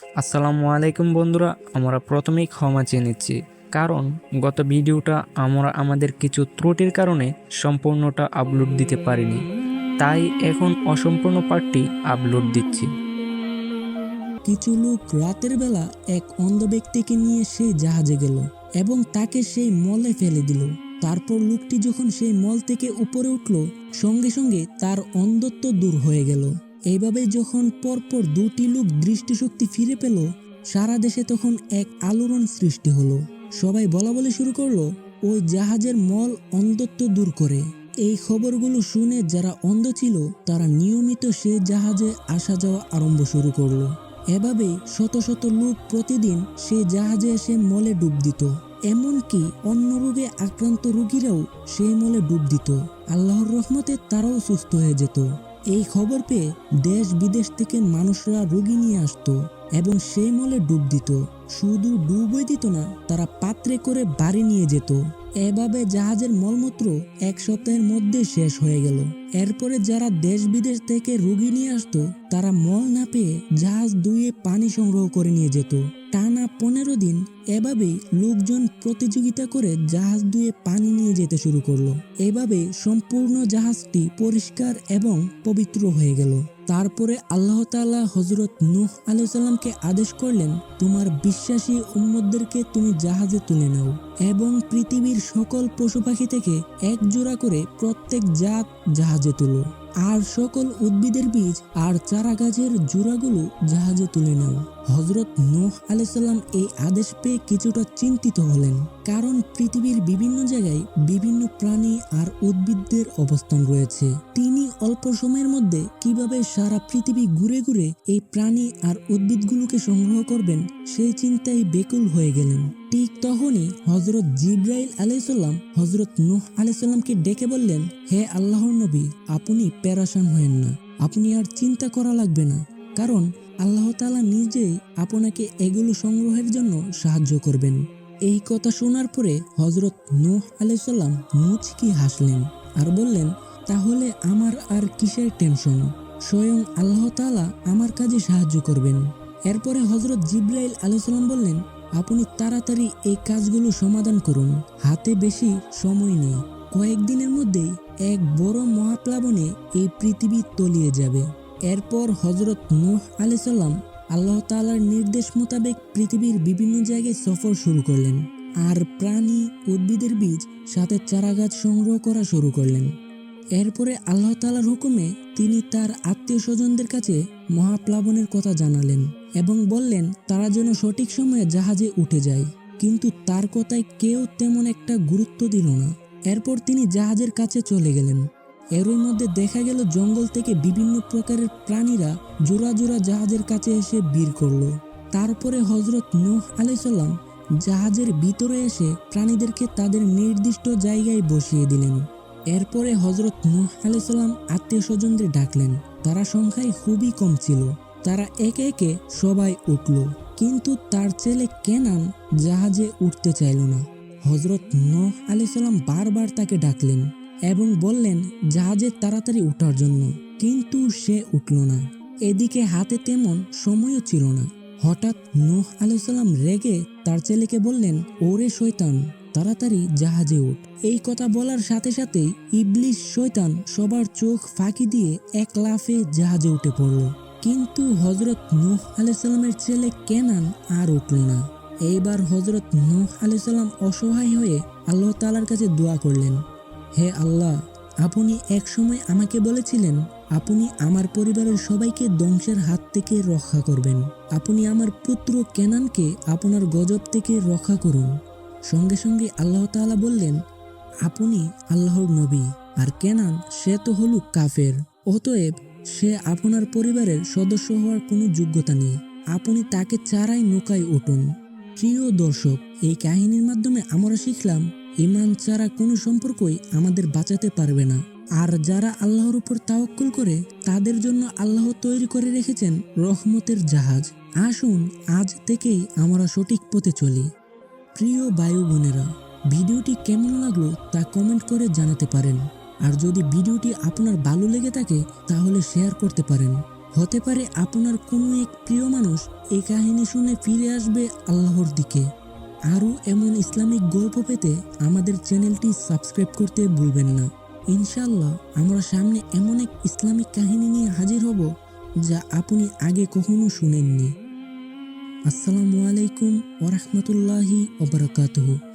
আসসালামু আলাইকুম বন্ধুরা, আমরা প্রথমেই ক্ষমা চেয়ে নিচ্ছি, কারণ গত ভিডিওটা আমরা আমাদের কিছু ত্রুটির কারণে সম্পূর্ণটা আপলোড দিতে পারিনি। তাই এখন অসম্পূর্ণ পার্টটি আপলোড দিচ্ছি। কিছু লোক রাতের বেলা এক অন্ধ ব্যক্তিকে নিয়ে সেই জাহাজে গেল এবং তাকে সেই মলে ফেলে দিল। তারপর লোকটি যখন সেই মল থেকে উপরে উঠল, সঙ্গে সঙ্গে তার অন্ধত্ব দূর হয়ে গেল। এইভাবে যখন পরপর দুটি লোক দৃষ্টিশক্তি ফিরে পেল, সারা দেশে তখন এক আলোড়ন সৃষ্টি হলো। সবাই বলা বলি শুরু করলো, ওই জাহাজের মল অন্ধত্ব দূর করে। এই খবরগুলো শুনে যারা অন্ধ ছিল তারা নিয়মিত সেই জাহাজে আসা যাওয়া আরম্ভ শুরু করলো। এভাবে শত শত লোক প্রতিদিন সেই জাহাজে এসে মলে ডুব দিত। এমনকি অন্য রোগে আক্রান্ত রোগীরাও সেই মলে ডুব দিত। আল্লাহর রহমতে তারাও সুস্থ হয়ে যেত। এই খবর পেয়ে দেশ বিদেশ থেকে মানুষরা রোগী নিয়ে আসতো এবং সেই মলে ডুব দিত। শুধু ডুবই দিত না, তারা পাত্রে করে বাড়ি নিয়ে যেত। এভাবে জাহাজের মলমূত্র এক সপ্তাহের মধ্যে শেষ হয়ে গেল। এরপরে যারা দেশ বিদেশ থেকে রোগী নিয়ে আসতো তারা মল না পেয়ে জাহাজ ধুয়ে পানি সংগ্রহ করে নিয়ে যেত। টানা 15 দিন এভাবেই লোকজন প্রতিযোগিতা করে জাহাজ ধুয়ে পানি নিয়ে যেতে শুরু করলো। এভাবে সম্পূর্ণ জাহাজটি পরিষ্কার এবং পবিত্র হয়ে গেল। তারপরে আল্লাহ তাআলা হযরত নূহ আলাইহিস সালামকে আদেশ করলেন, তোমার বিশ্বাসী উম্মতদেরকে তুমি জাহাজে তুলে নাও এবং পৃথিবীর সকল পশু পাখি থেকে এক জোড়া করে প্রত্যেক জাত জাহাজে তুলো, আর সকল উদ্ভিদের বীজ আর চারা গাছের জোড়াগুলো জাহাজে তুলে নাও। হযরত নূহ আলাইহিস সালাম এই আদেশ পেয়ে কিছুটা চিন্তিত হলেন, কারণ পৃথিবীর বিভিন্ন জায়গায় বিভিন্ন প্রাণী আর উদ্ভিদদের অবস্থান রয়েছে। তিনি অল্প সময়ের মধ্যে কিভাবে সারা পৃথিবী ঘুরে ঘুরে এই প্রাণী আর উদ্ভিদগুলোকে সংগ্রহ করবেন সেই চিন্তায় বেকুল হয়ে গেলেন। ঠিক তখনই হযরত জিবরাইল আলাইহিস সালাম হযরত নূহ আলাইহিস সালামকে ডেকে বললেন, হে আল্লাহর নবী, আপনি পেরেশান হয়েন না, আপনি আর চিন্তা করা লাগবে না, কারণ আল্লাহ তাআলা নিজেই আপনাকে এগুলো সংগ্রহের জন্য সাহায্য করবেন। এই কথা শোনার পরে হযরত নূহ আলাইহিস সালাম মুচকি হাসলেন আর বললেন, তাহলে আমার আর কিসের টেনশন, স্বয়ং আল্লাহ তাআলা আমার কাজে সাহায্য করবেন। এরপরে হযরত জিবরাইল আলাইহিস সালাম বললেন, আপনি তাড়াতাড়ি এই কাজগুলো সমাধান করুন, হাতে বেশি সময় নেই। কয়েকদিনের মধ্যেই এক বড় মহাপ্লাবনে এই পৃথিবী তলিয়ে যাবে। এরপর হযরত নূহ আলাইহিস সালাম আল্লাহ তাআলার নির্দেশ মোতাবেক পৃথিবীর বিভিন্ন জায়গায় সফর শুরু করলেন আর প্রাণী উদ্ভিদের বীজ সাথে চারাগাছ সংগ্রহ করা শুরু করলেন। এরপরে আল্লাহ তাআলার হুকুমে তিনি তার আত্মীয় স্বজনদের কাছে মহাপ্লাবনের কথা জানালেন এবং বললেন তারা যেন সঠিক সময়ে জাহাজে উঠে যায়, কিন্তু তার কথায় কেউ তেমন একটা গুরুত্ব দিল না। এরপর তিনি জাহাজের কাছে চলে গেলেন। এরই মধ্যে দেখা গেল জঙ্গল থেকে বিভিন্ন প্রকারের প্রাণীরা জোড়া জোড়া জাহাজের কাছে এসে ভিড় করলো। তারপরে হযরত নূহ আলাইহিস সালাম জাহাজের ভিতরে এসে প্রাণীদেরকে তাদের নির্দিষ্ট জায়গায় বসিয়ে দিলেন। এরপরে হযরত নূহ আলাইহিস সালাম আত্মীয় স্বজনদের ডাকলেন। তারা সংখ্যায় খুবই কম ছিল। তারা একে একে সবাই উঠল, কিন্তু তার ছেলে কেনান জাহাজে উঠতে চাইল না। হযরত নূহ আলাইহিস সালাম বারবার তাকে ডাকলেন এবং বললেন জাহাজে তাড়াতাড়ি উঠার জন্য, কিন্তু সে উঠল না। এদিকে হাতে তেমন সময়ও ছিল না। হঠাৎ নূহ আলাইহিস সালাম রেগে তার ছেলেকে বললেন, ওরে শয়তান, তাড়াতাড়ি জাহাজে উঠ। এই কথা বলার সাথে সাথেই ইবলিস শয়তান সবার চোখ ফাঁকি দিয়ে এক লাফে জাহাজে উঠে পড়ল, কিন্তু হযরত নূহ আলাইহিস সালামের ছেলে কেনান আর উঠল না। এইবার হযরত নূহ আলাইহিস সালাম অসহায় হয়ে আল্লাহ তাআলার কাছে দোয়া করলেন, হে আল্লাহ, আপনি এক সময় আমাকে বলেছিলেন আপনি আমার পরিবারের সবাইকে ধ্বংসের হাত থেকে রক্ষা করবেন। আপনি আমার পুত্র কেনানকে আপনার গজব থেকে রক্ষা করুন। সঙ্গে সঙ্গে আল্লাহ তাআলা বললেন, আপনি আল্লাহর নবী, আর কেনান সে তো হলো কাফের, অতএব সে আপনার পরিবারের সদস্য হওয়ার কোনো যোগ্যতা নেই। আপনি তাকে ছাড়াই নৌকায় উঠুন। প্রিয় দর্শক, এই কাহিনীর মাধ্যমে আমরা শিখলাম ঈমান ছাড়া কোনো সম্পর্কই আমাদের বাঁচাতে পারবে না। আর যারা আল্লাহর উপর তাওয়াক্কুল করে তাদের জন্য আল্লাহ তৈরি করে রেখেছেন রহমতের জাহাজ। আসুন আজ থেকেই আমরা সঠিক পথে চলি। প্রিয় ভাই বোনেরা, ভিডিওটি কেমন লাগলো তা কমেন্ট করে জানাতে পারেন। আর যদি ভিডিওটি আপনার ভালো লেগে থাকে তাহলে শেয়ার করতে পারেন। হতে পারে আপনার কোনো এক প্রিয় মানুষ এই কাহিনী শুনে ফিরে আসবে আল্লাহর দিকে। আরও এমন ইসলামিক গল্প পেতে আমাদের চ্যানেলটি সাবস্ক্রাইব করতে ভুলবেন না। ইনশাআল্লাহ আমরা সামনে এমন এক ইসলামিক কাহিনী নিয়ে হাজির হব যা আপনি আগে কখনো শুনেননি। আসসালামু আলাইকুম ওয়া রাহমাতুল্লাহি ওয়া বারাকাতুহু।